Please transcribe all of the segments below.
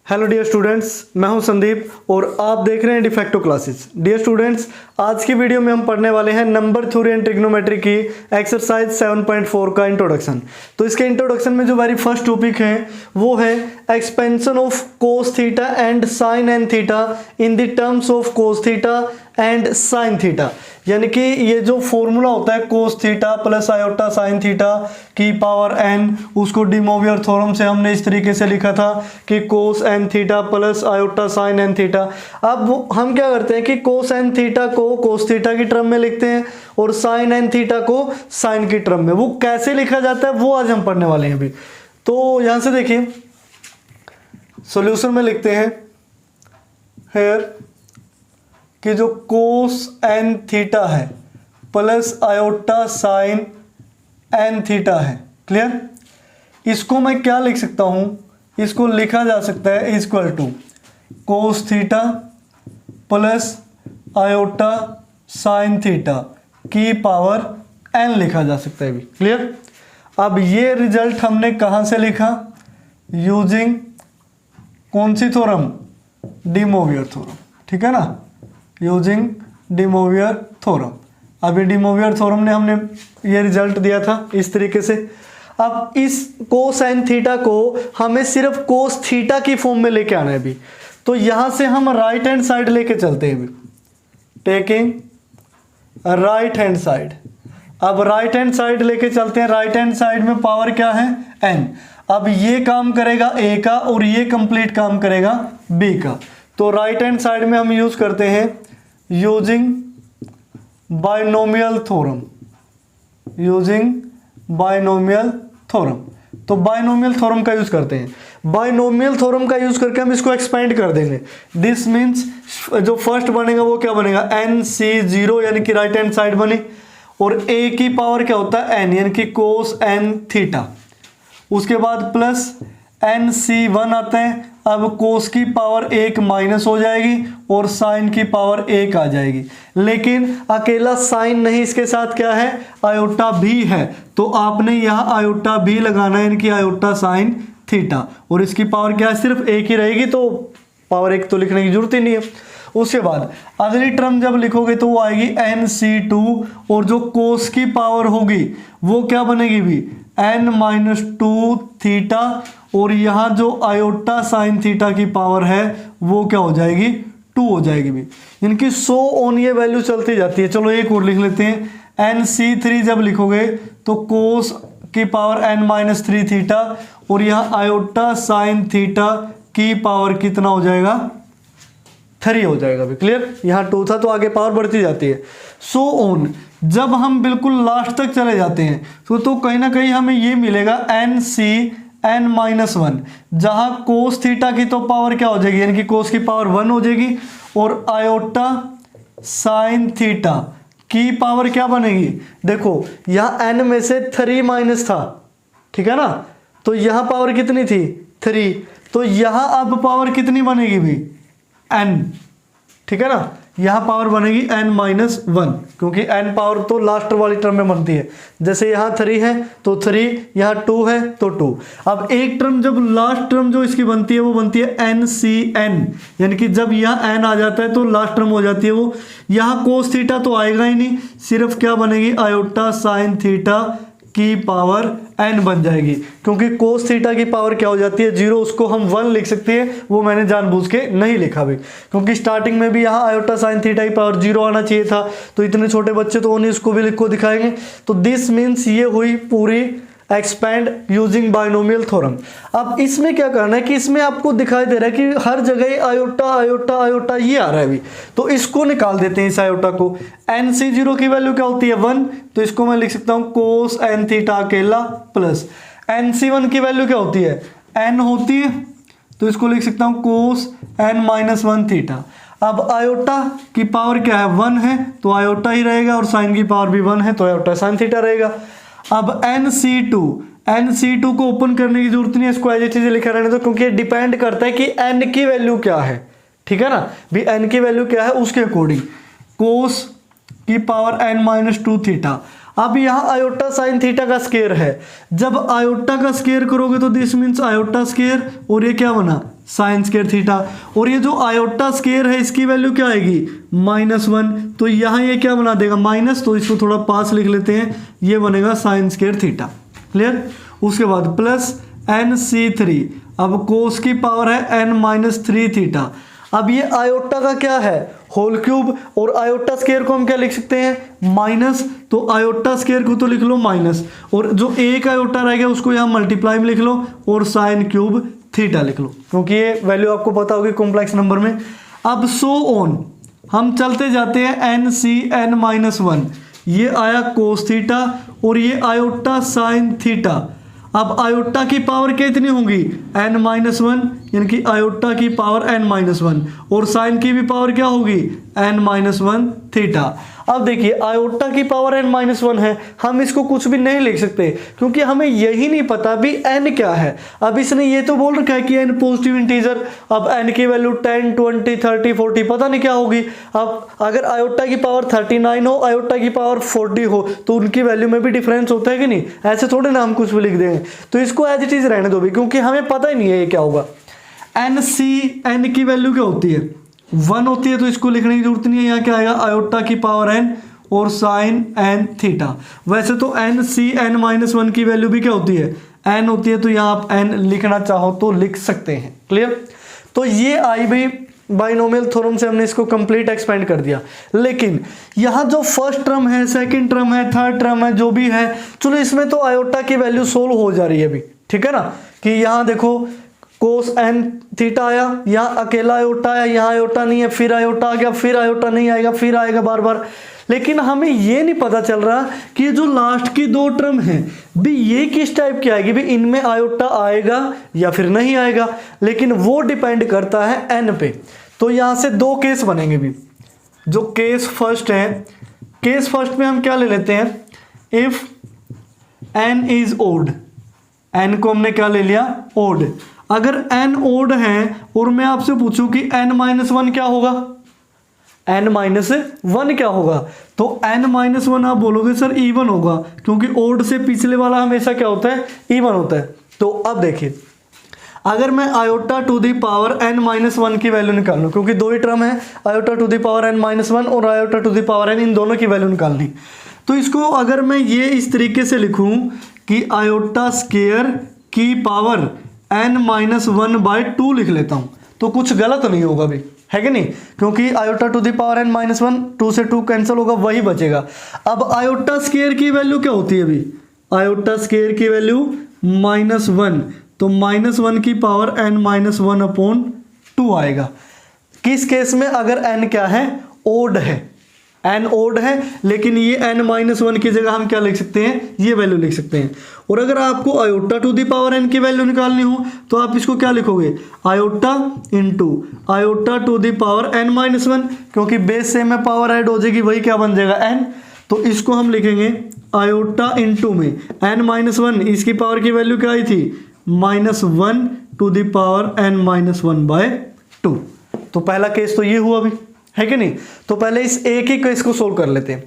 Hello dear students, मैं हूं संदीप और आप देख रहे हैं डिफेक्टो क्लासेस। डियर स्टूडेंट्स, आज की वीडियो में हम पढ़ने वाले हैं नंबर थ्योरी एंड ट्रिग्नोमेट्री की एक्सरसाइज 7.4 का इंट्रोडक्शन। तो इसके इंट्रोडक्शन में जो वेरी फर्स्ट टॉपिक है वो है expansion of cos theta and sine n theta in the terms of cos theta and sine theta. यानी कि ये जो फॉर्मूला होता है cos theta plus iota sine theta की पावर एन, उसको डी मोवियर थ्योरम से हमने इस तरीके से लिखा था कि cos n theta plus iota sine n theta. अब हम क्या करते हैं कि कोस एन थीटा को कोस थीटा की टर्म में लिखते हैं और साइन एन थीटा को साइन की टर्म में। वो कैसे लिखा जाता है वो आज हम पढ़ने वाले हैं अभी। तो यहां से देखिए, सॉल्यूशन में लिखते हैं हेयर कि जो कोस एन थीटा है plus iota sine n theta है। क्लियर? इसको मैं क्या लिख सकता हूं, इसको लिखा जा सकता है equal to cos theta plus iota sine theta की पावर एन लिखा जा सकता है भी। क्लियर? अब ये रिजल्ट हमने कहां से लिखा? यूजिंग कौन सी थ्योरम? De Moivre theorem. ठीक है ना, यूजिंग डी मोवियर थ्योरम। अभी डी मोवियर थ्योरम ने हमने ये रिजल्ट दिया था इस तरीके से। अब इस कोस एन थीटा को हमें सिर्फ कोस थीटा की फॉर्म में लेके आना है अभी। तो यहां से हम राइट हैंड साइड लेके चलते हैं अभी, टेकिंग राइट हैंड साइड। अब राइट हैंड साइड लेके चलते हैं। राइट हैंड साइड में पावर क्या है? एन। अब ये काम करेगा ए का और ये कंप्लीट काम करेगा बी का। तो राइट हैंड साइड में हम यूज करते हैं using binomial theorem. Using binomial theorem. तो बाइनोमियल थ्योरम का यूज करते हैं। बाइनोमियल थ्योरम का यूज करके हम इसको एक्सपेंड कर देंगे। दिस मीन्स जो फर्स्ट बनेगा वो क्या बनेगा? एन सी जीरो, यानी कि राइट हैंड साइड बनी, और ए की पावर क्या होता है? एन, यानी कि कोस एन थीटा। उसके बाद प्लस एन सी वन आता है। अब कोस की पावर एक माइनस हो जाएगी और साइन की पावर एक आ जाएगी। लेकिन अकेला साइन नहीं, इसके साथ क्या है? आयोटा भी है। तो आपने यहाँ आयोटा भी लगाना है, यानी कि आयोटा साइन थीटा। और इसकी पावर क्या है? सिर्फ एक ही रहेगी, तो पावर एक तो लिखने की जरूरत ही नहीं है। उसके बाद अगली टर्म जब लिखोगे तो वो आएगी एन सी टू, और जो कोस की पावर होगी वो क्या बनेगी भी? एन माइनस टू थीटा, और यहाँ जो आयोटा साइन थीटा की पावर है वो क्या हो जाएगी? 2 हो जाएगी भी। इनकी सो ऑन ये वैल्यू चलती जाती है। चलो एक और लिख लेते हैं। एन सी थ्री जब लिखोगे तो कोस की power n minus three theta, और यहाँ आयोटा साइन थीटा की पावर कितना हो जाएगा? 3 हो जाएगा भी। क्लियर? यहाँ 2 था तो आगे पावर बढ़ती जाती है। सो ऑन जब हम बिल्कुल लास्ट तक चले जाते हैं तो कहीं ना कहीं हमें ये मिलेगा n c n minus one, जहां कोस थीटा की तो पावर क्या हो जाएगी? यानी कि कोस की पावर 1 हो जाएगी, और आयोटा साइन थीटा की पावर क्या बनेगी? देखो यहां एन में से 3 माइनस था, ठीक है ना, तो यहां पावर कितनी थी? 3। तो यहां अब पावर कितनी बनेगी भी? एन। ठीक है ना, यहां पावर बनेगी एन माइनस वन, क्योंकि एन पावर तो लास्ट वाली टर्म में बनती है। जैसे यहां 3 है तो 3, यहां 2 है तो 2। अब एक टर्म जब लास्ट टर्म जो इसकी बनती है वो बनती है एन सी एन, यानी कि जब यहां एन आ जाता है तो लास्ट टर्म हो जाती है वो। यहां कोस थीटा तो आएगा ही नहीं, सिर्फ क्या बनेगी? आयोटा साइन थीटा की पावर एन बन जाएगी, क्योंकि कोस थीटा की पावर क्या हो जाती है? 0। उसको हम 1 लिख सकते हैं, वो मैंने जानबूझ के नहीं लिखा भी, क्योंकि स्टार्टिंग में भी यहाँ आयोटा साइन थीटा की पावर 0 आना चाहिए था। तो इतने छोटे बच्चे तो उन्हीं उसको भी लिख को दिखाएंगे। तो दिस मीन्स ये हुई पूरी एक्सपेंड यूजिंग बाइनोमियल थ्योरम। अब इसमें क्या करना है कि इसमें आपको दिखाई दे रहा है कि हर जगह आयोटा आयोटा आयोटा ये आ रहा है अभी, तो इसको निकाल देते हैं इस आयोटा को। एन सी जीरो की वैल्यू क्या होती है? 1, तो इसको मैं लिख सकता हूं कोस एन थीटा अकेला, प्लस एन सी वन की वैल्यू क्या होती है? एन होती है, तो इसको लिख सकता हूं कोस एन माइनस 1 थीटा। अब आयोटा की पावर क्या है? 1 है, तो आयोटा ही रहेगा, और साइन की पावर भी 1 है तो आयोटा साइन थीटा रहेगा। अब एन सी टू को ओपन करने की जरूरत नहीं है, इसको एज इट इज लिखा रहने दो, क्योंकि डिपेंड करता है कि एन की वैल्यू क्या है। ठीक है ना, भी एन की वैल्यू क्या है उसके अकॉर्डिंग कोस की पावर एन माइनस 2 थीटा। अब यहाँ आयोटा साइन थीटा का स्केयर है, जब आयोटा का स्केयर करोगे तो दिस मीन्स आयोटा स्केयर, और ये क्या बना साइन स्केयर थीटा, और ये जो आयोटा स्केयर है इसकी वैल्यू क्या आएगी -1, तो यहाँ ये क्या बना देगा माइनस, तो इसको थोड़ा पास लिख लेते हैं, ये बनेगा साइन स्केयर थीटा। क्लियर। उसके बाद प्लस NC3, अब कोस की पावर है n-3 थीटा। अब ये आयोटा का क्या है होल क्यूब, और आयोटा स्केयर को हम क्या लिख सकते हैं माइनस, तो आयोटा स्केयर को तो लिख लो माइनस, और जो एक आयोटा रह गया उसको यहाँ मल्टीप्लाई में लिख लो और साइन क्यूब थीटा लिख लो, क्योंकि ये वैल्यू आपको पता होगी कॉम्प्लेक्स नंबर में। अब सो ऑन हम चलते जाते हैं NCn-1, ये आया कोस थीटा और ये आयोटा साइन थीटा। अब आयोटा की पावर कितनी होगी n-1, यानी कि आयोटा की पावर n-1, और साइन की भी पावर क्या होगी n-1 थीटा। अब देखिए आयोटा की पावर n-1 है, हम इसको कुछ भी नहीं लिख सकते क्योंकि हमें यही नहीं पता भी n क्या है। अब इसने ये तो बोल रखा है कि n पॉजिटिव इंटीजर, अब n की वैल्यू 10, 20, 30, 40 पता नहीं क्या होगी। अब अगर आयोटा की पावर 39 हो, आयोटा की पावर 40 हो, तो उनकी वैल्यू में भी डिफरेंस होता है कि नहीं, ऐसे थोड़े ना हम कुछ भी लिख देंगे। तो इसको एज इट इज रहने दो भी, क्योंकि हमें पता ही नहीं है ये क्या होगा। n की वैल्यू क्या होती है 1 होती है, तो इसको लिखने की जरूरत नहीं है। यहाँ क्या आएगा आयोटा की पावर n और साइन n थीटा। वैसे तो NCn-1 की वैल्यू भी क्या होती है n होती है, तो यहाँ आप n लिखना चाहो तो लिख सकते हैं। क्लियर। तो ये आई भाई बाइनोमियल थ्योरम से हमने इसको कंप्लीट एक्सपेंड कर दिया। लेकिन यहाँ जो फर्स्ट टर्म है, सेकंड टर्म है, थर्ड टर्म है, जो भी है, चलो इसमें तो आयोटा की वैल्यू सोल्व हो जा रही है अभी, ठीक है ना। कि यहाँ देखो कोस n थीटा आया, यहाँ अकेला आयोटा आया, यहाँ आयोटा नहीं है, फिर आयोटा आ गया, फिर आयोटा नहीं आएगा, फिर आएगा बार बार। लेकिन हमें ये नहीं पता चल रहा कि ये जो लास्ट की दो टर्म है भी ये किस टाइप की आएगी, भी इनमें आयोटा आएगा या फिर नहीं आएगा, लेकिन वो डिपेंड करता है n पे। तो यहाँ से दो केस बनेंगे भी। जो केस फर्स्ट है, केस फर्स्ट में हम क्या ले लेते हैं, if n is odd, n को हमने क्या ले लिया ओड। अगर n ओड है और मैं आपसे पूछूं कि n-1 क्या होगा, n-1 क्या होगा, तो n-1 आप बोलोगे सर इवन होगा, क्योंकि ओड से पिछले वाला हमेशा क्या होता है इवन होता है। तो अब देखिए अगर मैं iota to the power n-1 की वैल्यू निकाल लूँ, क्योंकि दो ही टर्म है, iota to the power n-1 और iota to the power n, इन दोनों की वैल्यू निकालनी। तो इसको अगर मैं ये इस तरीके से लिखूं कि आयोटा स्केयर की पावर n-1/2 लिख लेता हूं, तो कुछ गलत नहीं होगा भी, है कि नहीं, क्योंकि iota to the power n-1, 2 से 2 कैंसिल होगा, वही बचेगा। अब आयोटा स्केयर की वैल्यू क्या होती है अभी, आयोटा स्केयर की वैल्यू -1, तो -1 की पावर n-1/2 आएगा। किस केस में, अगर n क्या है ओड है, n ओड है, लेकिन ये n-1 की जगह हम क्या लिख सकते हैं, ये वैल्यू लिख सकते हैं। और अगर आपको iota to the power n की वैल्यू निकालनी हो तो आप इसको क्या लिखोगे, iota into iota to the power n-1, क्योंकि बेस से में पावर ऐड हो जाएगी, वही क्या बन जाएगा n, तो इसको हम लिखेंगे आयोटा इंटू में n-1, इसकी पावर की वैल्यू क्या आई थी -1 टू दी पावर n-1/2। तो पहला केस तो ये हुआ अभी, है कि नहीं। तो पहले इस एक ही केस को सोल्व कर लेते हैं।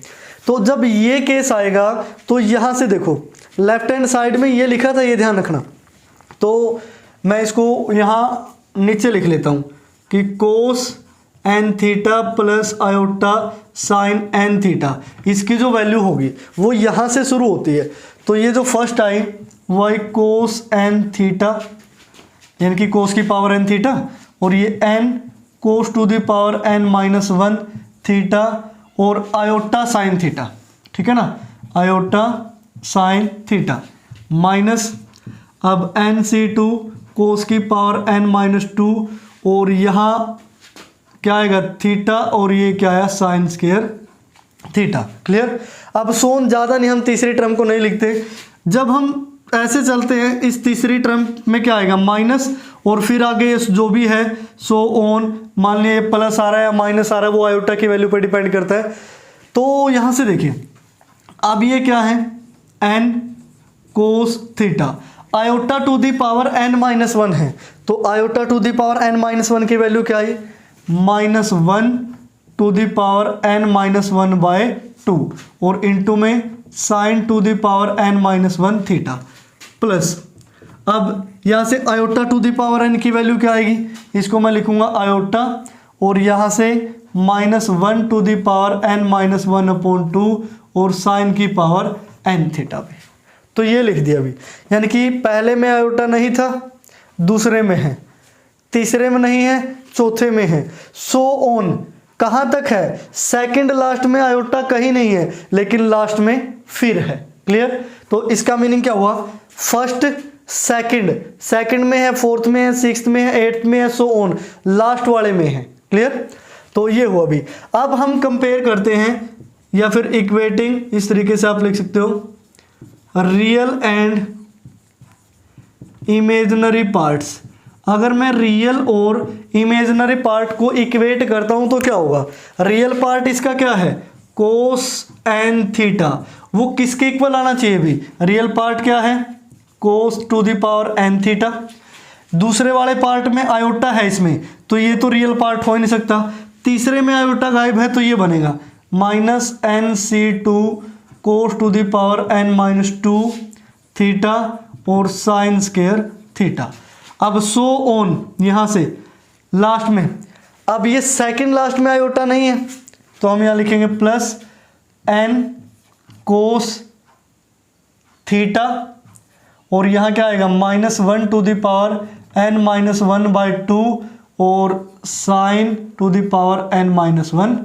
तो जब ये केस आएगा तो यहां से देखो लेफ्ट हैंड साइड में ये लिखा था, ये ध्यान रखना। तो मैं इसको यहां नीचे लिख लेता हूं कि कोस n theta plus iota sign n theta, इसकी जो वैल्यू होगी वो यहां से शुरू होती है। तो ये जो फर्स्ट आई वही कोस n थीटा, यानी कि कोस की पावर n थीटा, और ये n cos to the power n-1 theta, और आयोटा साइन थीटा, ठीक है ना, आयोटा साइन थीटा, माइनस अब NC2 कोस की पावर n-2, और यहाँ क्या आएगा थीटा, और ये क्या है साइन स्क्वायर थीटा। क्लियर। अब सोन ज़्यादा नहीं, हम तीसरी टर्म को नहीं लिखते। जब हम ऐसे चलते हैं, इस तीसरी टर्म में क्या आएगा माइनस, और फिर आगे जो भी है सो ऑन, मान लिया प्लस आ रहा है या माइनस आ रहा है, वो आयोटा की वैल्यू पर डिपेंड करता है। तो यहाँ से देखिए अब ये क्या है n cos theta, iota to the power n-1 है, तो iota to the power n-1 की वैल्यू क्या आई -1 टू दी पावर n-1/2, और इंटू में sine to the power n minus 1 theta plus, अब यहाँ से iota to the power n की वैल्यू क्या आएगी, इसको मैं लिखूंगा आयोटा, और यहाँ से -1 to the power n minus 1/2 और साइन की पावर n थीटा भी। तो ये लिख दिया अभी, यानी कि पहले में आयोटा नहीं था, दूसरे में है, तीसरे में नहीं है, चौथे में है, सो ऑन। कहाँ तक है, सेकंड लास्ट में आयोटा कहीं नहीं है, लेकिन लास्ट में फिर है। क्लियर। तो इसका मीनिंग क्या हुआ, फर्स्ट सेकंड में है, फोर्थ में है, सिक्स्थ में है, एट्थ में है, सो ऑन, लास्ट वाले में है। क्लियर। तो ये हुआ अभी। अब हम कंपेयर करते हैं, या फिर इक्वेटिंग, इस तरीके से आप लिख सकते हो, रियल एंड इमेजिनरी पार्ट्स। अगर मैं रियल और इमेजिनरी पार्ट को इक्वेट करता हूं तो क्या होगा, रियल पार्ट इसका क्या है, कोस एन थीटा, वो किसके इक्वल आना चाहिए भी, रियल पार्ट क्या है, cos to the power n theta. दूसरे वाले पार्ट में आयोटा है इसमें, तो ये तो रियल पार्ट हो ही नहीं सकता। तीसरे में आयोटा गायब है, तो ये बनेगा -nc2 cos to the power n minus 2 theta और साइन स्क्वायर थीटा। अब सो ऑन यहाँ से लास्ट में, अब ये सेकंड लास्ट में आयोटा नहीं है, तो हम यहाँ लिखेंगे प्लस n कोस थीटा, और यहाँ क्या आएगा -1 to the power n minus 1/2 और sine to the power n minus 1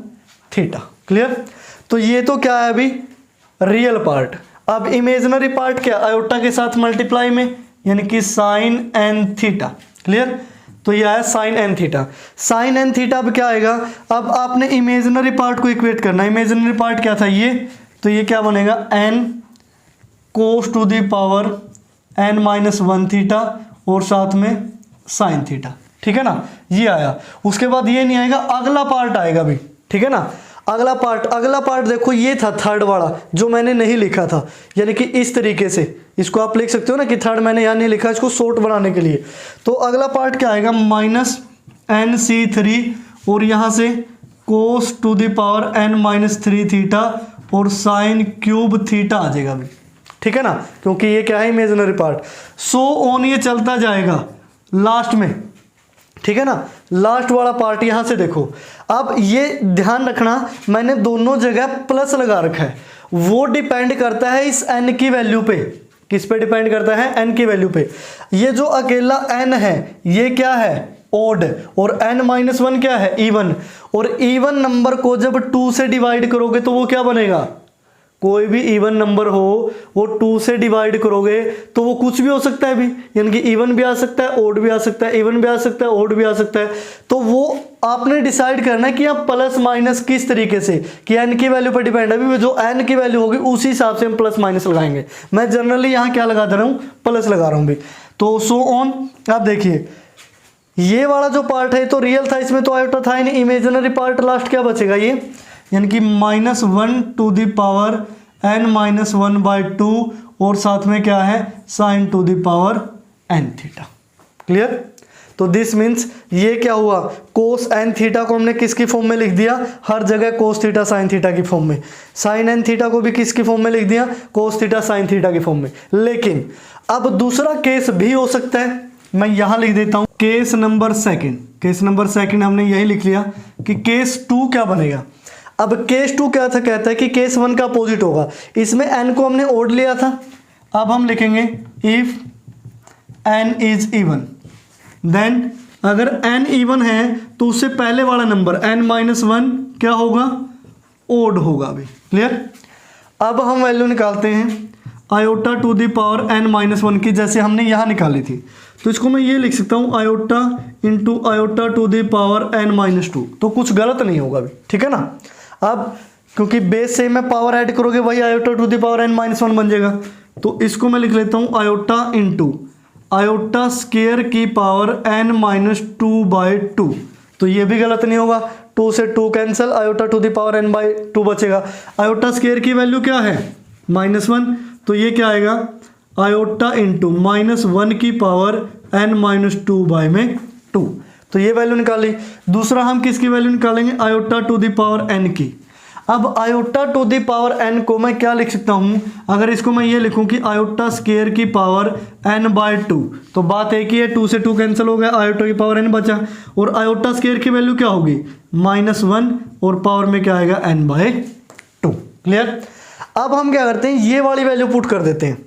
theta. Clear. तो ये तो क्या है अभी, रियल पार्ट। अब इमेजिनरी पार्ट क्या, आयोटा के साथ मल्टीप्लाई में, यानी कि साइन n थीटा। क्लियर। तो ये आया sine n theta. Sine n theta अब क्या आएगा, अब आपने इमेजिनरी पार्ट को इक्वेट करना है। इमेजिनरी पार्ट क्या था ये, तो ये क्या बनेगा, n cos to the power n minus 1 theta और साथ में साइन थीटा। ठीक है ना, ये आया। उसके बाद ये नहीं आएगा, अगला पार्ट आएगा भी। ठीक है ना, अगला पार्ट देखो, ये था थर्ड वाला जो मैंने नहीं लिखा था, यानी कि इस तरीके से इसको आप लिख सकते हो ना कि थर्ड मैंने यहाँ नहीं लिखा, इसको शॉर्ट बनाने के लिए। तो अगला पार्ट क्या आएगा, -nc3 और यहाँ से cos to the power n minus 3 theta और साइन क्यूब थीटा आ जाएगा अभी। ठीक है ना, क्योंकि ये क्या है, इमेजिनरी पार्ट। सो ऑन ये चलता जाएगा लास्ट में। ठीक है ना, लास्ट वाला पार्ट यहाँ से देखो। अब ये ध्यान रखना, मैंने दोनों जगह प्लस लगा रखा है, वो डिपेंड करता है इस n की वैल्यू पे। किस पे डिपेंड करता है, n की वैल्यू पे। ये जो अकेला n है ये क्या है, ओड, और n माइनस 1 क्या है, इवन। और इवन नंबर को जब 2 से डिवाइड करोगे तो वो क्या बनेगा, कोई भी इवन नंबर हो वो 2 से डिवाइड करोगे तो वो कुछ भी हो सकता है भी, यानी कि इवन भी आ सकता है, ओड भी आ सकता है, इवन भी आ सकता है, ओड भी आ सकता है। तो वो आपने डिसाइड करना है कि आप प्लस माइनस किस तरीके से, कि n की वैल्यू पर डिपेंड है। अभी जो n की वैल्यू होगी उसी हिसाब से हम प्लस माइनस लगाएंगे। मैं जनरली यहाँ क्या लगा दे रहा हूँ, प्लस लगा रहा हूँ भी। तो सो ऑन। आप देखिए ये वाला जो पार्ट है तो रियल था, इसमें तो आयोटा था ही नहीं। इमेजिनरी पार्ट लास्ट क्या बचेगा ये, यानी कि -1 to the power n minus 1/2 और साथ में क्या है, sine to the power n theta. Clear. तो दिस मीन्स ये क्या हुआ, कोस n थीटा को हमने किसकी फॉर्म में लिख दिया, हर जगह कोस थीटा साइन थीटा की फॉर्म में। साइन n थीटा को भी किसकी फॉर्म में लिख दिया, कोस थीटा साइन थीटा की फॉर्म में। लेकिन अब दूसरा केस भी हो सकता है, मैं यहां लिख देता हूं केस नंबर सेकंड हमने यही लिख लिया कि केस 2 क्या बनेगा। अब केस 2 क्या था, कहता है कि केस 1 का अपोजिट होगा। इसमें n को हमने ओड लिया था, अब हम लिखेंगे if n is even, then अगर n इवन है तो उससे पहले वाला नंबर n माइनस 1 क्या होगा, ओड होगा अभी। क्लियर। अब हम वैल्यू निकालते हैं iota to the power n minus 1 की, जैसे हमने यहाँ निकाली थी। तो इसको मैं ये लिख सकता हूँ iota into iota to the power n minus 2, तो कुछ गलत नहीं होगा अभी। ठीक है ना। अब क्योंकि बेस से मैं पावर ऐड करोगे वही iota to the power n minus 1 बन जाएगा, तो इसको मैं लिख लेता हूँ आयोटा इंटू आयोटा स्क्वायर की पावर n माइनस 2/2, तो ये भी गलत नहीं होगा। 2 से 2 cancel, iota to the power n/2 बचेगा। आयोटा स्क्वायर की वैल्यू क्या है, -1, तो ये क्या आएगा, आयोटा इंटू -1 की पावर n माइनस 2/2, तो ये वैल्यू निकाली। दूसरा हम किसकी वैल्यू निकालेंगे, iota to the power n की। अब iota to the power n को मैं क्या लिख सकता हूं, अगर इसको मैं ये लिखूं कि आयोटा स्क्वायर की पावर n/2, तो बात एक ही है, 2 से 2 कैंसिल हो गया, आयोटा की पावर n बचा, और आयोटा स्क्वायर की वैल्यू क्या होगी -1, और पावर में क्या आएगा n/2। क्लियर। अब हम क्या करते हैं, ये वाली वैल्यू पुट कर देते हैं,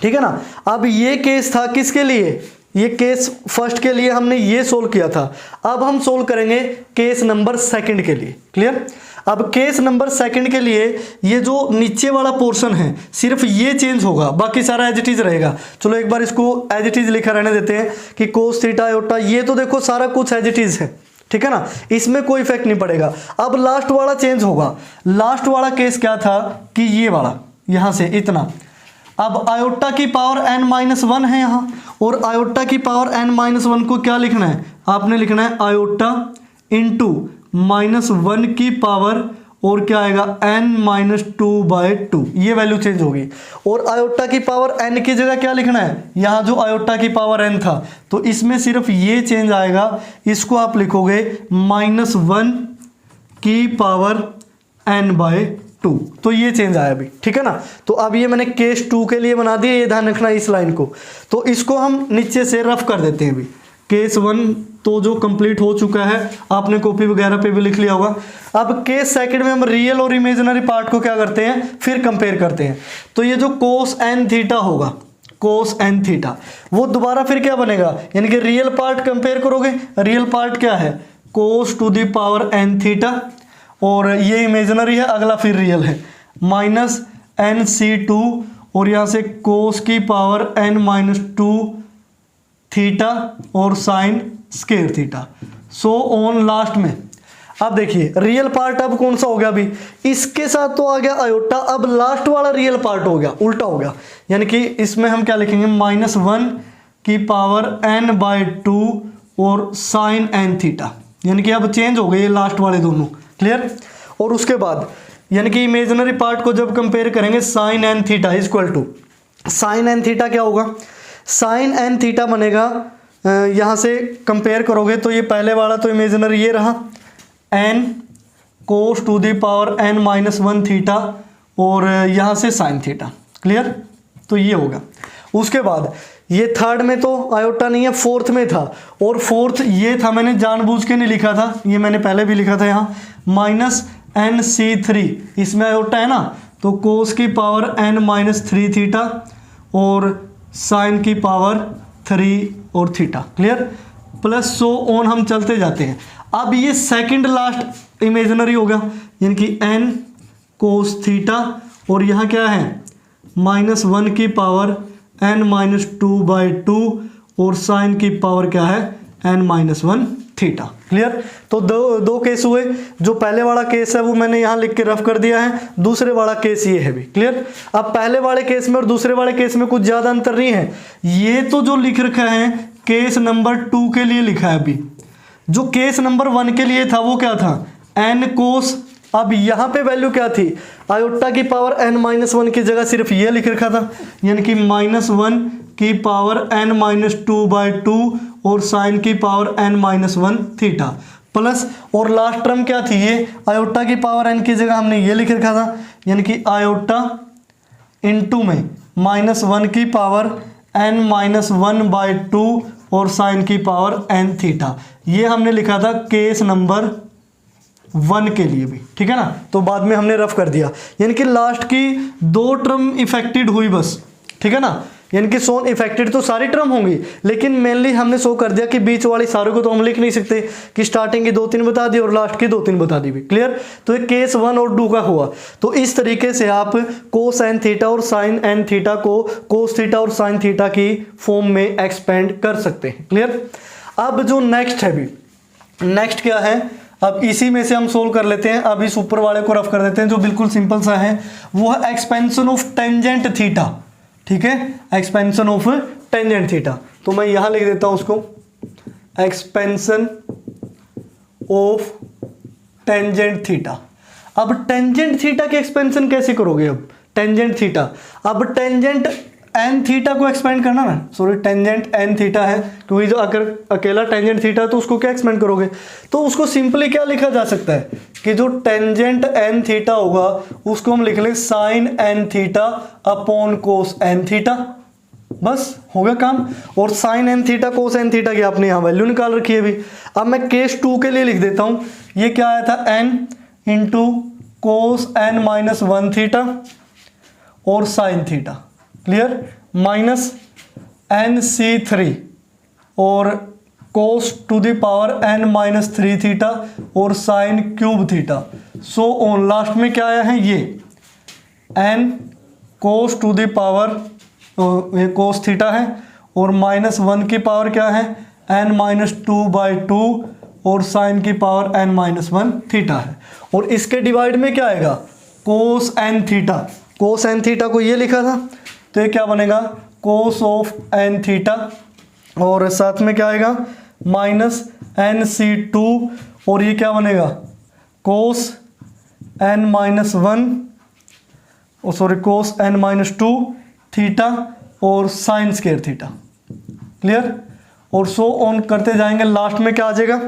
ठीक है ना। अब ये केस था किसके लिए, ये केस फर्स्ट के लिए हमने ये सोल्व किया था। अब हम सोल्व करेंगे केस नंबर सेकंड के लिए। क्लियर। अब केस नंबर सेकंड के लिए ये जो नीचे वाला पोर्शन है सिर्फ ये चेंज होगा, बाकी सारा एज इट इज रहेगा। चलो एक बार इसको एज इट इज लिखा रहने देते हैं कि कोस थीटा आयोटा, ये तो देखो सारा कुछ एज इट इज है, ठीक है ना, इसमें कोई इफेक्ट नहीं पड़ेगा। अब लास्ट वाला चेंज होगा। लास्ट वाला केस क्या था कि ये वाला यहां से इतना, अब आयोटा की पावर n-1 है यहाँ, और आयोटा की पावर n-1 को क्या लिखना है, आपने लिखना है आयोटा इंटू -1 की पावर, और क्या आएगा n-2/2, ये वैल्यू चेंज होगी। और आयोटा की पावर n की जगह क्या लिखना है, यहाँ जो आयोटा की पावर n था, तो इसमें सिर्फ ये चेंज आएगा, इसको आप लिखोगे -1 की पावर n/2, तो ये चेंज आया अभी, ठीक है ना। तो अब ये मैंने केस 2 के लिए बना दिया, ये ध्यान रखना इस लाइन को। तो इसको हम नीचे से रफ कर देते हैं अभी। केस 1 तो जो कंप्लीट हो चुका है, आपने कॉपी वगैरह पे भी लिख लिया होगा। अब केस सेकंड में हम रियल और इमेजिनरी पार्ट को क्या करते हैं, फिर कंपेयर करते हैं। तो ये जो कोस n थीटा होगा, कोस n थीटा, वो दोबारा फिर क्या बनेगा, यानी कि रियल पार्ट कंपेयर करोगे। रियल पार्ट क्या है, cos to the power n theta, और ये इमेजिनरी है, अगला फिर रियल है, -nc2, और यहाँ से कोस की पावर n-2 थीटा और sine square theta, so on last में। अब देखिए रियल पार्ट अब कौन सा हो गया, अभी इसके साथ तो आ गया आयोटा, अब लास्ट वाला रियल पार्ट हो गया, उल्टा हो गया, यानी कि इसमें हम क्या लिखेंगे -1 की पावर n/2 और साइन n थीटा, यानी कि अब चेंज हो गए ये लास्ट वाले दोनों। क्लियर। और उसके बाद यानी कि इमेजिनरी पार्ट को जब कंपेयर करेंगे, sine n theta equal to, sine n theta क्या होगा, साइन n थीटा बनेगा, यहाँ से कंपेयर करोगे तो ये पहले वाला तो इमेजिनरी ये रहा, n cos to the power n-1 theta, और यहाँ से साइन थीटा। क्लियर। तो ये होगा। उसके बाद ये थर्ड में तो आयोटा नहीं है, फोर्थ में था, और फोर्थ ये था, मैंने जानबूझ के नहीं लिखा था, ये मैंने पहले भी लिखा था यहाँ, -nc3, इसमें आयोटा है ना, तो कोस की पावर n-3 थीटा और साइन की पावर 3 और theta. Clear. Plus so on हम चलते जाते हैं। अब ये सेकंड लास्ट इमेजिनरी हो गया, यानी कि n कोस थीटा, और यहाँ क्या है -1 की पावर n-2/2, और साइन की पावर क्या है n-1 थीटा। क्लियर। तो दो केस हुए। जो पहले वाला केस है वो मैंने यहाँ लिख के रफ कर दिया है, दूसरे वाला केस ये है भी। क्लियर। अब पहले वाले केस में और दूसरे वाले केस में कुछ ज़्यादा अंतर नहीं है। ये तो जो लिख रखा है केस नंबर 2 के लिए लिखा है, अभी जो केस नंबर 1 के लिए था वो क्या था, n कोस। अब यहाँ पे वैल्यू क्या थी, आयोटा की पावर n-1 की जगह सिर्फ ये लिख रखा था, यानी कि -1 की पावर n-2/2 और साइन की पावर n-1 थीटा, प्लस और लास्ट टर्म क्या थी, ये आयोटा की पावर n की जगह हमने ये लिख रखा था, यानी कि आयोटा इंटू में -1 की पावर n-1/2 और साइन की पावर n थीटा। ये हमने लिखा था केस नंबर 1 के लिए भी, ठीक है ना। तो बाद में हमने रफ कर दिया, यानी कि लास्ट की 2 टर्म इफेक्टेड हुई बस, ठीक है ना। यानी कि सोन इफेक्टेड तो सारी टर्म होंगी, लेकिन मेनली हमने शो कर दिया कि बीच वाली सारे को तो हम लिख नहीं सकते, कि स्टार्टिंग की 2-3 बता दी और लास्ट की 2-3 बता दी भी। क्लियर। तो ये केस 1 और 2 का हुआ। तो इस तरीके से आप कोस n थीटा और साइन n थीटा को कोस थीटा और साइन थीटा की फॉर्म में एक्सपेंड कर सकते हैं। क्लियर। अब जो नेक्स्ट है भी, नेक्स्ट क्या है, अब इसी में से हम सोल्व कर लेते हैं। अब इस ऊपर वाले को रफ कर देते हैं, जो बिल्कुल सिंपल सा है, वो है एक्सपेंशन ऑफ टेंजेंट थीटा। ठीक है, एक्सपेंशन ऑफ टेंजेंट थीटा। तो मैं यहां लिख देता हूं उसको, एक्सपेंशन ऑफ टेंजेंट थीटा। अब टेंजेंट थीटा के एक्सपेंशन कैसे करोगे, अब टेंजेंट थीटा, अब टेंजेंट एन थीटा को एक्सपेंड करना ना, सॉरी टेंजेंट एन थीटा है, क्योंकि जो अगर अकेला टेंजेंट थीटा तो उसको क्या एक्सपेंड करोगे, तो उसको सिंपली क्या लिखा जा सकता है कि जो टेंजेंट एन थीटा होगा उसको हम लिख लें sine n theta upon cos n theta, बस हो गया काम। और sine n theta cos n theta की आपने यहाँ वैल्यू निकाल रखी है अभी। अब मैं केस 2 के लिए लिख देता हूँ, ये क्या आया था n into cos n minus 1 theta और sine theta, clear, minus n C 3 और cos to the power n minus 3 theta और sine cube theta, so on. Last में क्या आया है ये n cos to the power, ये कोस थीटा है, और माइनस 1 की पावर क्या है एन माइनस 2/2 और साइन की पावर एन माइनस 1 थीटा है। और इसके डिवाइड में क्या आएगा कोस n theta, cos n theta को ये लिखा था तो ये क्या बनेगा कोस ऑफ एन थीटा, और साथ में क्या आएगा माइनस एन सी 2 और ये क्या बनेगा कोस एन माइनस 1, सॉरी कोस एन माइनस 2 थीटा और साइन स्क्वायर थीटा, क्लियर। और सो ऑन करते जाएंगे, लास्ट में क्या आ जाएगा,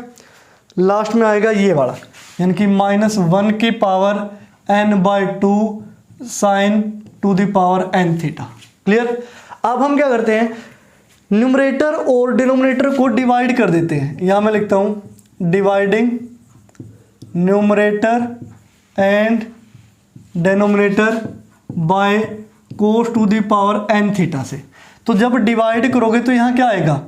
लास्ट में आएगा ये वाला, यानी कि माइनस 1 की power n/2 sign to the power n theta, clear. अब हम क्या करते हैं, न्यूमरेटर और डिनोमिनेटर को डिवाइड कर देते हैं। यहां मैं लिखता हूं dividing numerator and denominator by cos to the power n theta से। तो जब डिवाइड करोगे तो यहां क्या आएगा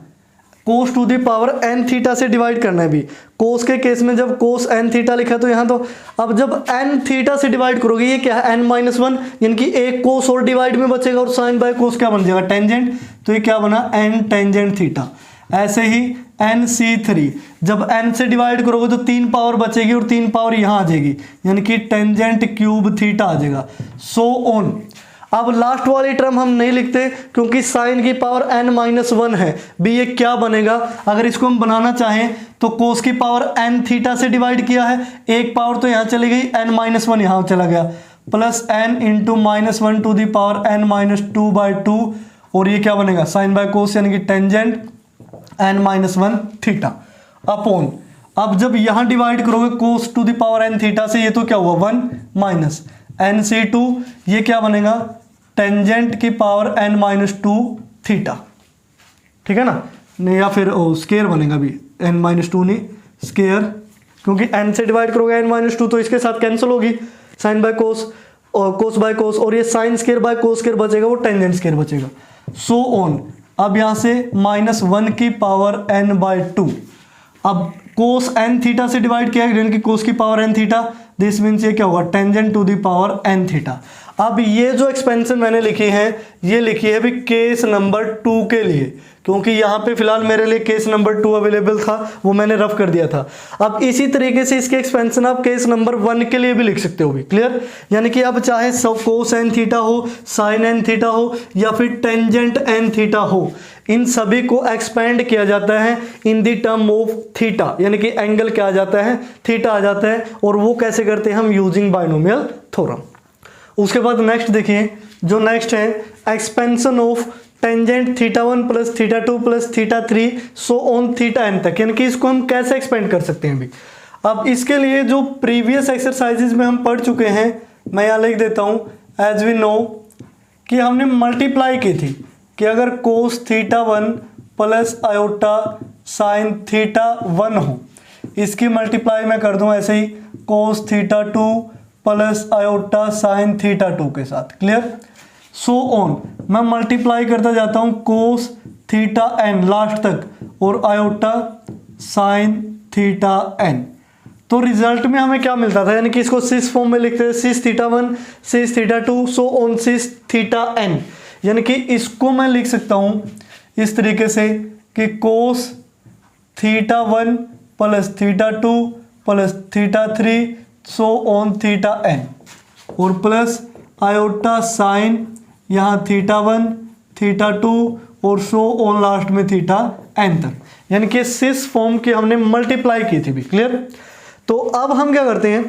cos to the power n theta से डिवाइड करना है। भी कोस के केस में जब कोस n थीटा लिखा तो यहाँ तो, अब जब n थीटा से डिवाइड करोगे ये क्या है n-1, यानी कि एक कोस और डिवाइड में बचेगा और साइन बाय कोस क्या बन जाएगा टेंजेंट, तो ये क्या बना n टेंजेंट थीटा। ऐसे ही nc3 जब n से डिवाइड करोगे तो 3 पावर बचेगी और 3 पावर यहाँ आ जाएगी, यानी कि टेंजेंट क्यूब थीटा आ जाएगा, सो ऑन। अब लास्ट वाली टर्म हम नहीं लिखते क्योंकि साइन की पावर n-1 है। भी ये क्या बनेगा, अगर इसको हम बनाना चाहें तो कोस की पावर n थीटा से डिवाइड किया है, एक पावर तो यहाँ चली गई, n-1 यहाँ चला गया, plus n into -1 to the power n-2/2 और ये क्या बनेगा साइन बाय कोस, यानी कि टेंजेंट n-1 थीटा अपॉन। अब जब यहाँ डिवाइड करोगे cos to the power n theta से, ये तो क्या हुआ 1 माइनस nc2, ये क्या बनेगा टेंजेंट की पावर n-2 थीटा, ठीक है ना, नहीं या फिर स्केयर बनेगा भी n-2 नहीं स्केयर, क्योंकि n से डिवाइड करोगे n-2 तो इसके साथ कैंसिल होगी साइन बाय कोस और कोस बाय कोस, और ये sine square by cos square बचेगा, वो टेंजेंट स्केयर बचेगा, सो ऑन। अब यहाँ से -1 की पावर n/2, अब कोस n थीटा से डिवाइड किया यानी कि कोस की power n theta, this means ये क्या होगा tangent to the power n theta. अब ये जो एक्सपेंशन मैंने लिखी है ये लिखी है भी केस नंबर 2 के लिए, क्योंकि यहाँ पे फिलहाल मेरे लिए केस नंबर 2 अवेलेबल था, वो मैंने रफ कर दिया था। अब इसी तरीके से इसके एक्सपेंशन आप केस नंबर 1 के लिए भी लिख सकते हो भी, क्लियर। यानी कि अब चाहे सब कोस एन थीटा हो, साइन एन थीटा हो या फिर टेंजेंट एन थीटा हो, इन सभी को एक्सपेंड किया जाता है in the term of theta, यानी कि एंगल क्या आ जाता है थीटा आ जाता है, और वो कैसे करते हैं हम यूजिंग बाइनोमियल थ्योरम। उसके बाद नेक्स्ट देखिए, जो नेक्स्ट है expansion of tangent θ1 plus θ2 plus θ3 so on θn तक, यानी कि इसको हम कैसे एक्सपेंड कर सकते हैं अभी। अब इसके लिए जो प्रीवियस एक्सरसाइजेज में हम पढ़ चुके हैं, मैं यहाँ लिख देता हूँ एज वी नो कि हमने मल्टीप्लाई की थी कि अगर कोस θ1 प्लस आयोटा साइन θ1 हो, इसकी मल्टीप्लाई मैं कर दूँ ऐसे ही कोस θ2 प्लस आयोटा साइन θ2 के साथ, क्लियर। सो ऑन मैं मल्टीप्लाई करता जाता हूँ कोस θn लास्ट तक और आयोटा साइन θn, तो रिजल्ट में हमें क्या मिलता था, यानी कि इसको सिस फॉर्म में लिखते हैं सिस θ1 सिस θ2 सो ऑन सिस θn, यानी कि इसको मैं लिख सकता हूँ इस तरीके से कि cos θ1 plus θ2 plus θ3 so on θn और प्लस आयोटा साइन यहाँ θ1 θ2 और सो ऑन लास्ट में θn तक, यानी कि सिस फॉर्म की हमने मल्टीप्लाई की थी भी, क्लियर। तो अब हम क्या करते हैं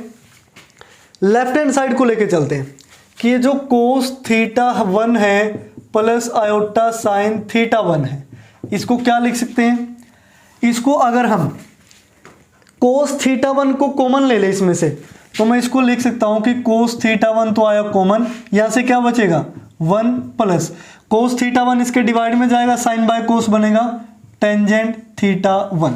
लेफ्ट हैंड साइड को लेके चलते हैं कि ये जो कोस θ1 है प्लस आयोटा साइन थीटा 1 है। इसको क्या लिख सकते हैं, इसको अगर हम कोस थीटा 1 को कॉमन ले ले इसमें से, तो मैं इसको लिख सकता हूं कि कोस थीटा 1 तो आया कॉमन, यहां से क्या बचेगा 1 प्लस कोस थीटा 1 इसके डिवाइड में जाएगा, साइन बाय कोस बनेगा टेंजेंट थीटा 1।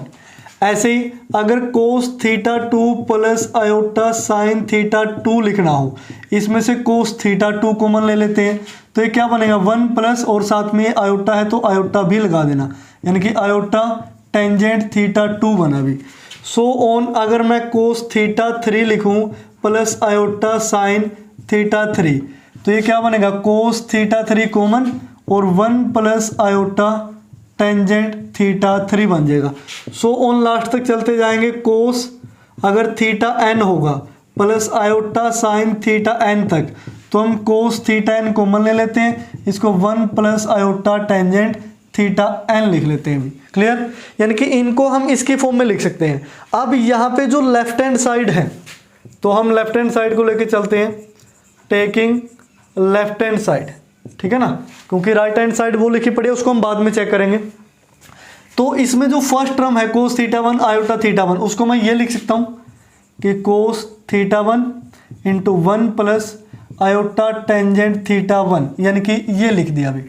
ऐसे ही अगर कोस theta 2 plus iota sine theta 2 लिखना हो, इसमें से कोस थीटा 2 कॉमन ले लेते हैं, तो ये क्या बनेगा 1 प्लस और साथ में आयोटा है तो आयोटा भी लगा देना, यानी कि आयोटा टेंजेंट थीटा 2 बना भी। सो ऑन अगर मैं कोस थीटा 3 लिखूं प्लस आयोटा साइन थीटा 3, तो ये क्या बनेगा कोस थीटा 3 कॉमन और 1 प्लस आयोटा टेंजेंट थीटा 3 बन जाएगा। सो ऑन लास्ट तक चलते जाएंगे, कोस अगर थीटा n होगा plus iota sine theta n तक, तो हम कोस थीटा n कॉमन ले लेते हैं, इसको 1 plus iota tangent theta n लिख लेते हैं। क्लियर, यानी कि इनको हम इसकी फॉर्म में लिख सकते हैं। अब यहाँ पे जो लेफ्ट हैंड साइड है, तो हम लेफ्ट हैंड साइड को लेके चलते हैं, टेकिंग लेफ्ट हैंड साइड, ठीक है ना, क्योंकि राइट हैंड साइड वो लिखी पड़ी है, उसको हम बाद में चेक करेंगे। तो इसमें जो फर्स्ट टर्म है कोस थीटा 1 आयोटा थीटा 1, उसको मैं ये लिख सकता हूँ कि कोस theta 1 into 1 plus iota tangent theta 1, यानी कि ये लिख दिया अभी।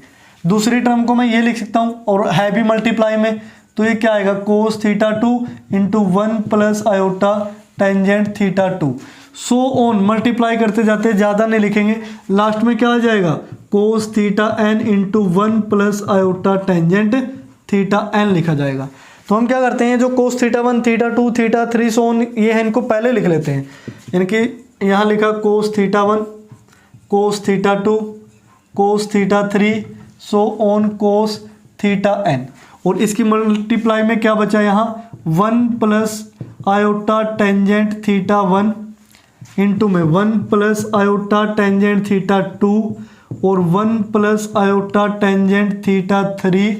दूसरी टर्म को मैं ये लिख सकता हूँ और है भी मल्टीप्लाई में, तो ये क्या आएगा कोस theta 2 into 1 plus iota tangent theta 2। So on multiply करते जाते, ज़्यादा नहीं लिखेंगे, लास्ट में क्या आ जाएगा कोस theta n into 1 plus iota tangent theta n लिखा जाएगा। तो हम क्या करते हैं, जो कोस theta 1 theta 2 theta 3 so on ये है, इनको पहले लिख लेते हैं, यानी कि यहाँ लिखा कोस theta 1 cos theta 2 cos theta 3 so on cos theta n, और इसकी मल्टीप्लाई में क्या बचा यहाँ 1 plus iota tangent theta 1 into में 1 प्लस आयोटा टेंजेंट थीटा 2 और 1 plus iota tangent theta 3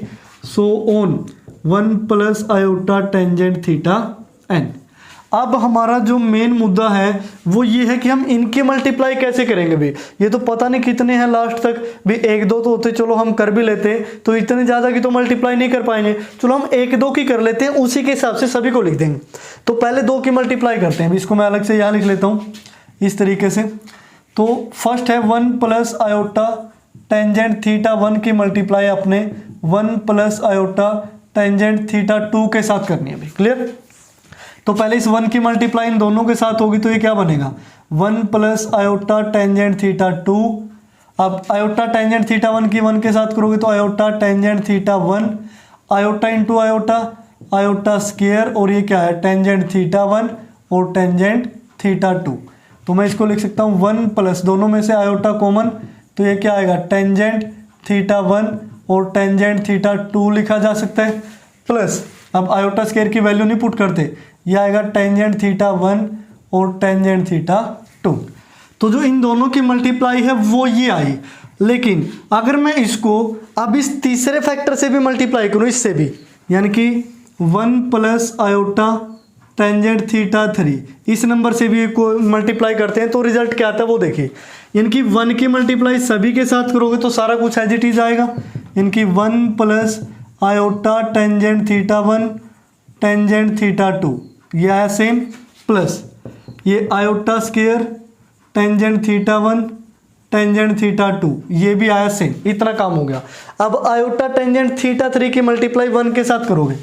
so on 1 plus iota tangent theta n। अब हमारा जो मेन मुद्दा है वो ये है कि हम इनके मल्टीप्लाई कैसे करेंगे भी। ये तो पता नहीं कितने हैं लास्ट तक भी, 1 2 तो होते, चलो हम कर भी लेते हैं, तो इतने ज़्यादा की तो मल्टीप्लाई नहीं कर पाएंगे, चलो हम 1 2 की कर लेते हैं, उसी के हिसाब से सभी को लिख देंगे। तो पहले 2 की मल्टीप्लाई करते हैं, इसको मैं अलग से यहाँ लिख लेता हूँ इस तरीके से। तो फर्स्ट है 1 प्लस आयोटा टेंजेंट थीटा 1 की मल्टीप्लाई अपने 1 प्लस आयोटा टेंजेंट थीटा 2 के साथ करनी है। क्लियर, तो पहले इस 1 की मल्टीप्लाई इन दोनों के साथ होगी, तो ये क्या बनेगा 1 प्लस आयोटा टेंजेंट थीटा 2। अब आयोटा टेंजेंट थीटा 1 की 1 के साथ करोगे तो iota tangent theta 1, iota into iota iota square, और ये क्या है टेंजेंट थीटा 1 और टेंजेंट थीटा 2। तो मैं इसको लिख सकता हूँ 1 प्लस, दोनों में से आयोटा कॉमन, तो ये क्या आएगा टेंजेंट थीटा 1 और टेंजेंट थीटा 2 लिखा जा सकता है, प्लस अब आयोटा स्क्वायर की वैल्यू नहीं पुट करते, ये आएगा टेंजेंट थीटा 1 और टेंजेंट थीटा 2। तो जो इन दोनों की मल्टीप्लाई है वो ये आई। लेकिन अगर मैं इसको अब इस तीसरे फैक्टर से भी मल्टीप्लाई करूँ, इससे भी, यानी कि 1 प्लस आयोटा टेंजेंट थीटा 3, इस नंबर से भी को मल्टीप्लाई करते हैं, तो रिजल्ट क्या आता है वो देखिए। इनकी 1 की मल्टीप्लाई सभी के साथ करोगे तो सारा कुछ एज इट इज आएगा। इनकी 1 plus iota tangent theta 1 tangent theta 2, ये आया सेम, प्लस ये iota square tangent theta 1 tangent theta 2, ये भी आया सेम। इतना काम हो गया। अब आयोटा टेंजेंट थीटा 3 की मल्टीप्लाई 1 के साथ करोगे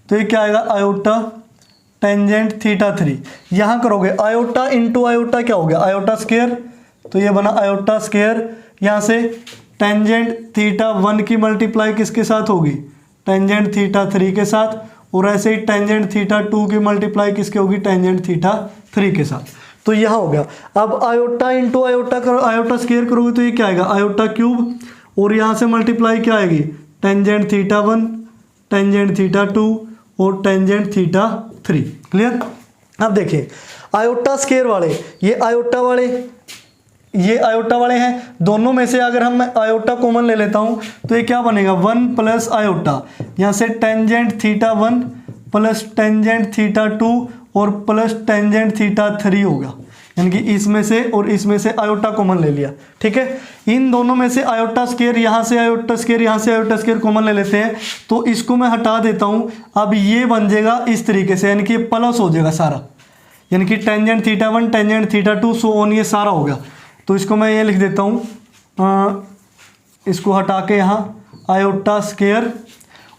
तो ये क्या आएगा आयोटा टेंजेंट थीटा 3। यहाँ करोगे आयोटा इंटू आयोटा क्या हो गया आयोटा स्क्वायर, तो ये बना आयोटा स्क्वायर। यहाँ से टेंजेंट थीटा 1 की मल्टीप्लाई किसके साथ होगी टेंजेंट थीटा 3 के साथ, और ऐसे ही टेंजेंट थीटा 2 की मल्टीप्लाई किसके होगी टेंजेंट थीटा 3 के साथ। तो यहाँ हो गया। अब आयोटा इंटू आयोटा करो, आयोटा स्क्वायर करोगे तो ये क्या आएगा आयोटा क्यूब, और यहाँ से मल्टीप्लाई क्या आएगी टेंजेंट थीटा 1 टेंजेंट थीटा 2 और टेंजेंट थीटा 3। क्लियर। अब देखिए आयोटा स्क्वायर वाले ये आयोटा वाले हैं, दोनों में से अगर हम आयोटा कॉमन ले लेता हूं तो ये क्या बनेगा 1 प्लस आयोटा, यहाँ से tangent theta 1 plus tangent theta 2 और प्लस टेंजेंट थीटा 3 होगा। यानी कि इसमें से और इसमें से आयोटा कॉमन ले लिया, ठीक है। इन दोनों में से आयोटा स्क्वायर, यहाँ से आयोटा स्क्वायर, यहाँ से आयोटा स्क्वायर कॉमन ले लेते हैं, तो इसको मैं हटा देता हूँ। अब ये बन जाएगा इस तरीके से, यानी कि प्लस हो जाएगा सारा, यानी कि tangent theta 1 tangent theta 2 so on, ये सारा हो गया। तो इसको मैं ये लिख देता हूँ, इसको हटा के यहाँ आयोटा स्क्वायर,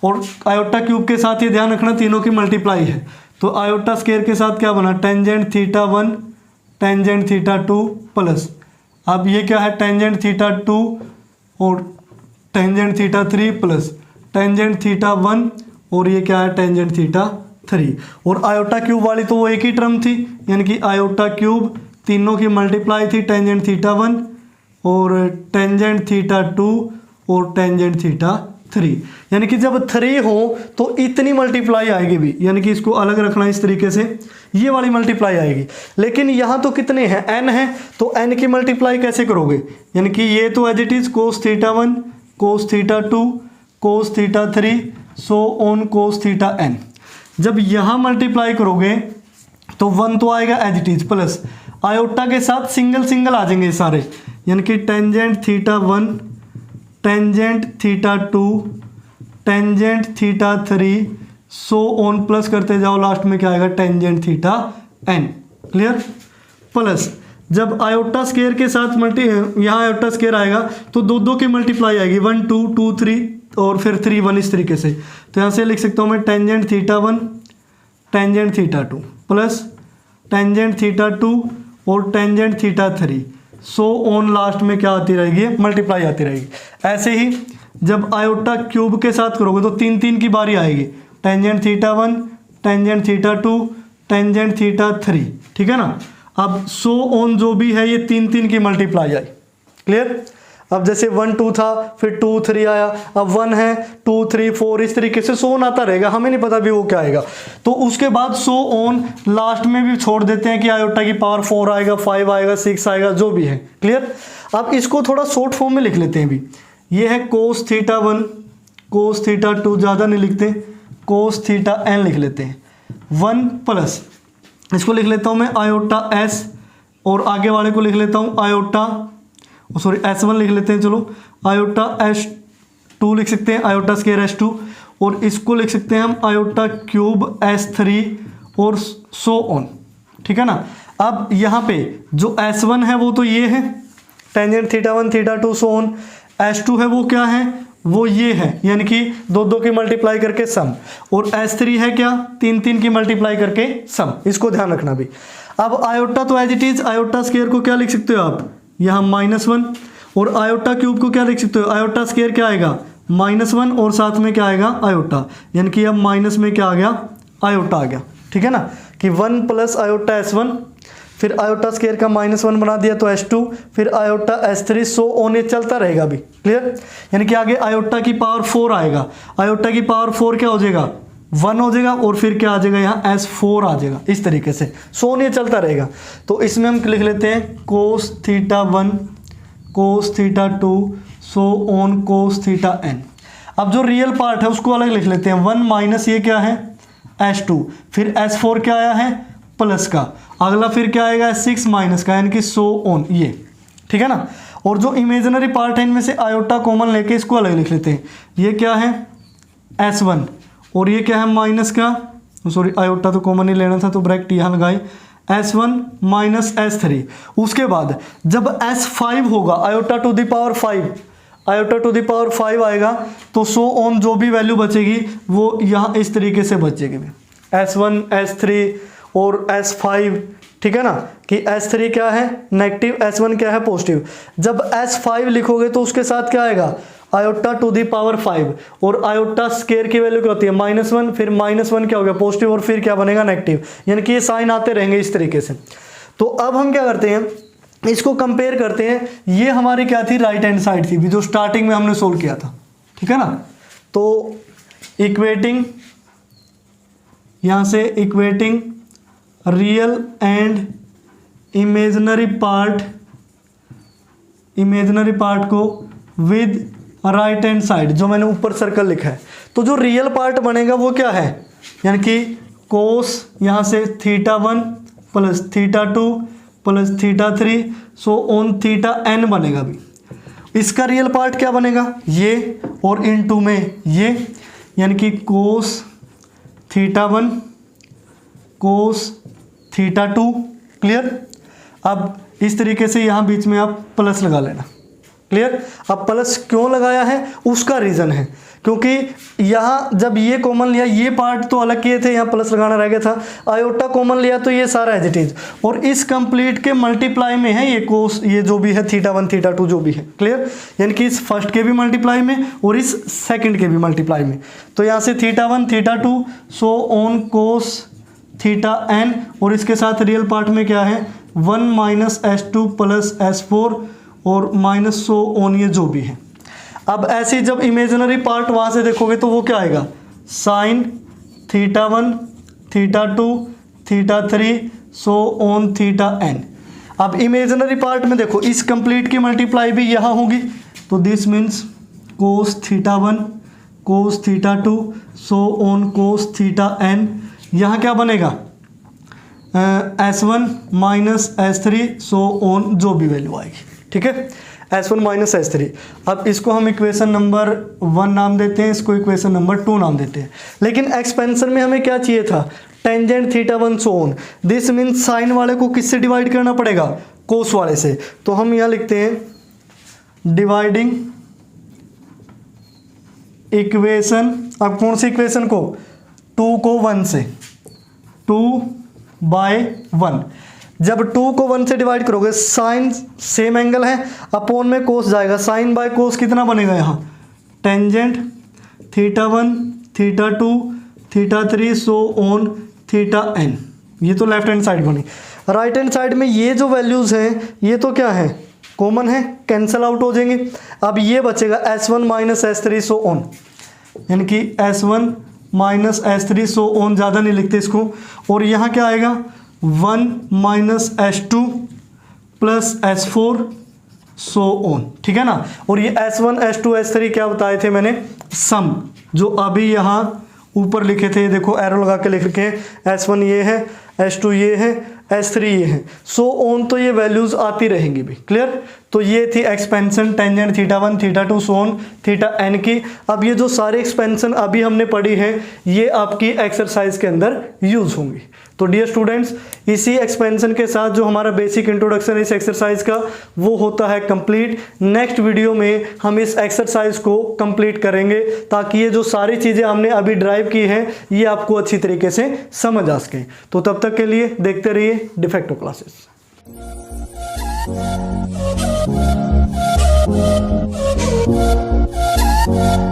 और आयोटा क्यूब के साथ ये ध्यान रखना तीनों की मल्टीप्लाई है, तो आयोटा स्क्वायर के साथ क्या बना, tangent theta 1 tangent theta 2 plus, अब ये क्या है, टेंजेंट थीटा 2 और tangent theta 3 plus tangent theta 1 और ये क्या है, टेंजेंट थीटा 3। और आयोटा क्यूब वाली तो वो एक ही टर्म थी, यानी कि आयोटा क्यूब तीनों की मल्टीप्लाई थी, टेंजेंट थीटा 1 और टेंजेंट थीटा 2 और टेंजेंट थीटा 3। यानी कि जब 3 हो तो इतनी मल्टीप्लाई आएगी भी, यानी कि इसको अलग रखना इस तरीके से, ये वाली मल्टीप्लाई आएगी। लेकिन यहाँ तो कितने हैं, n है, तो n की मल्टीप्लाई कैसे करोगे, यानी कि ये तो as it is cos theta 1 cos theta 2 cos theta 3 so on cos theta n। जब यहाँ मल्टीप्लाई करोगे तो 1 तो आएगा as it is, plus iota के साथ सिंगल सिंगल आ जाएंगे सारे, यानी कि tangent theta 1 tangent theta 2 tangent theta 3 so on, plus करते जाओ, लास्ट में क्या आएगा, tangent theta n। Clear. Plus जब आयोटा स्क्वायर के साथ यहाँ आयोटा स्क्वायर आएगा तो दो की मल्टीप्लाई आएगी, 1 2 2 3 और फिर 3 1 इस तरीके से। तो यहाँ से लिख सकता हूँ मैं tangent theta 1 tangent theta 2 plus tangent theta 2 और tangent theta 3 so on, last में क्या आती रहेगी, मल्टीप्लाई आती रहेगी। ऐसे ही जब आयोटा क्यूब के साथ करोगे तो 3 3 की बारी आएगी, tangent theta 1 tangent theta 2 tangent theta 3, ठीक है ना। अब सो ऑन जो भी है ये 3 3 की मल्टीप्लाई आई। क्लियर। अब जैसे 1 2 था, फिर 2 3 आया, अब 1 है 2 3 4 इस तरीके से सो ऑन आता रहेगा, हमें नहीं पता भी वो क्या आएगा। तो उसके बाद सो ऑन लास्ट में भी छोड़ देते हैं कि आयोटा की पावर 4 आएगा, 5 आएगा, 6 आएगा, जो भी है। क्लियर। अब इसको थोड़ा शॉर्ट फॉर्म में लिख लेते हैं भी। ये है कोस थीटा 1 कोस थीटा 2, ज़्यादा नहीं लिखते, कोस थीटा n लिख लेते हैं 1 प्लस, इसको लिख लेता हूँ मैं आयोटा s, और आगे वाले को लिख लेता हूँ आयोटा, सॉरी s1 लिख लेते हैं, चलो आयोटा s2 लिख सकते हैं, आयोटा स्क्वायर s2, और इसको लिख सकते हैं हम आयोटा क्यूब s3 और सो ऑन, ठीक है ना। अब यहाँ पे जो s1 है वो तो ये है tangent theta 1 theta 2 so on, s2 है वो क्या है, वो ये है, यानी कि 2 2 की मल्टीप्लाई करके सम, और s3 है क्या, 3 3 की मल्टीप्लाई करके सम, इसको ध्यान रखना भी। अब आयोटा तो as it is, iota square को क्या लिख सकते हो आप, यहाँ -1, और आयोटा क्यूब को क्या लिख सकते हो, आयोटा स्क्वायर क्या आएगा, -1 और साथ में क्या आएगा, आयोटा, यानी कि अब माइनस में क्या आ गया, आयोटा आ गया, ठीक है ना, कि 1 प्लस आयोटा s1, फिर आयोटा स्क्वायर का -1 बना दिया तो s2, फिर आयोटा s3 सो ऑन, ये चलता रहेगा भी। क्लियर। यानी कि आगे आयोटा की पावर 4 आएगा, आयोटा की पावर 4 क्या हो जाएगा, 1 हो जाएगा, और फिर क्या आ जाएगा, यहाँ s4 आ जाएगा, इस तरीके से सो ऑन ये चलता रहेगा। तो इसमें हम लिख लेते हैं कोस theta 1 cos theta 2 so on cos theta n। अब जो रियल पार्ट है उसको अलग लिख लेते हैं, 1 माइनस ये क्या है s2, फिर s4 क्या आया है प्लस का, अगला फिर क्या आएगा 6 माइनस का, यानी कि सो ऑन, ये ठीक है ना। और जो इमेजिनरी पार्ट है इनमें से आयोटा कॉमन लेके इसको अलग लिख लेते हैं, ये क्या है s1 और ये क्या है माइनस का, सॉरी आयोटा तो कॉमन ही लेना था तो ब्रैकेट यहाँ लगाए, s1 माइनस s3। उसके बाद जब s5 होगा, iota to the power 5, iota to the power 5 आएगा तो सो ऑन जो भी वैल्यू बचेगी वो यहाँ इस तरीके से बचेगी, s1 s3 और s5, ठीक है ना, कि s3 क्या है नेगेटिव, s1 क्या है पॉजिटिव। जब s5 लिखोगे तो उसके साथ क्या आएगा, आयोटा टू दी पावर 5, और आयोटा स्क्वायर की वैल्यू क्या होती है -1, फिर -1 क्या हो गया पॉजिटिव, और फिर क्या बनेगा नेगेटिव, यानी कि ये साइन आते रहेंगे इस तरीके से। तो अब हम क्या करते हैं, इसको कंपेयर करते हैं, ये हमारी क्या थी, राइट हैंड साइड थी जो स्टार्टिंग में हमने सोल्व किया था, ठीक है ना। तो इक्वेटिंग, यहाँ से equating real and imaginary part को विद राइट हैंड साइड, जो मैंने ऊपर सर्कल लिखा है। तो जो रियल पार्ट बनेगा वो क्या है, यानी कि कोस यहाँ से theta 1 plus theta 2 plus theta 3 so on theta n बनेगा भी। इसका रियल पार्ट क्या बनेगा, ये, और इनटू में ये, यानी कि कोस थीटा 1 कोस थीटा 2। क्लियर। अब इस तरीके से यहाँ बीच में आप प्लस लगा लेना। क्लियर। अब प्लस क्यों लगाया है उसका रीज़न है, क्योंकि यहाँ जब ये कॉमन लिया, ये पार्ट तो अलग किए थे, यहाँ प्लस लगाना रह गया था, आयोटा कॉमन लिया तो ये सारा एज इट इज, और इस कंप्लीट के मल्टीप्लाई में है ये कोस, ये जो भी है थीटा 1 थीटा 2 जो भी है। क्लियर। यानी कि इस फर्स्ट के भी मल्टीप्लाई में और इस सेकंड के भी मल्टीप्लाई में। तो यहाँ से theta 1 theta 2 so on cos theta n, और इसके साथ रियल पार्ट में क्या है 1 माइनस S2 प्लस S4 और माइनस सो ऑन ये जो भी है। अब ऐसे जब इमेजिनरी पार्ट वहाँ से देखोगे तो वो क्या आएगा, sine theta 1 theta 2 theta 3 so on theta n। अब इमेजिनरी पार्ट में देखो इस कंप्लीट की मल्टीप्लाई भी यहाँ होगी, तो this means cos theta 1 cos theta 2 so on cos theta n। यहाँ क्या बनेगा S1 minus S3 so on जो भी वैल्यू आएगी। ठीक है, S1 माइनस S3। अब इसको हम इक्वेशन नंबर 1 नाम देते हैं, इसको इक्वेशन नंबर 2 नाम देते हैं। लेकिन एक्सपेंशन में हमें क्या चाहिए था, tangent theta 1 so on. This means sign वाले को किससे डिवाइड करना पड़ेगा, कोस वाले से। तो हम यहाँ लिखते हैं डिवाइडिंग इक्वेशन। अब कौन सी इक्वेशन को, 2 को 1 से, 2/1। जब 2 को 1 से डिवाइड करोगे, साइन सेम एंगल है, अपॉन में कोस जाएगा, साइन बाय कोस कितना बनेगा यहाँ, tangent theta 1 theta 2 theta 3 so on theta n। ये तो लेफ्ट हैंड साइड बनी। राइट हैंड साइड में ये जो वैल्यूज़ हैं ये तो क्या है, कॉमन है, कैंसिल आउट हो जाएंगे। अब ये बचेगा S1 minus S3 so on, यानी कि S1 minus S3 so on, ज़्यादा नहीं लिखते इसको। और यहाँ क्या आएगा 1 minus S2 plus S4 so on. ठीक है ना। और ये S1 S2 S3 क्या बताए थे मैंने, सम, जो अभी यहाँ ऊपर लिखे थे, देखो एरो लगा के लिख रखे हैं, S1 ये है, S2 ये है, S3 ये है, सो ऑन, तो ये वैल्यूज़ आती रहेंगी भी। क्लियर। तो ये थी expansion tangent theta 1 theta 2 so on theta n की। अब ये जो सारे एक्सपेंशन अभी हमने पढ़ी है ये आपकी एक्सरसाइज के अंदर यूज़ होंगी। तो डियर स्टूडेंट्स, इसी एक्सपेंशन के साथ जो हमारा बेसिक इंट्रोडक्शन इस एक्सरसाइज का वो होता है कंप्लीट। नेक्स्ट वीडियो में हम इस एक्सरसाइज को कंप्लीट करेंगे ताकि ये जो सारी चीज़ें हमने अभी ड्राइव की हैं ये आपको अच्छी तरीके से समझ आ सकें। तो तब तक के लिए देखते रहिए de facto classes. We'll be right back.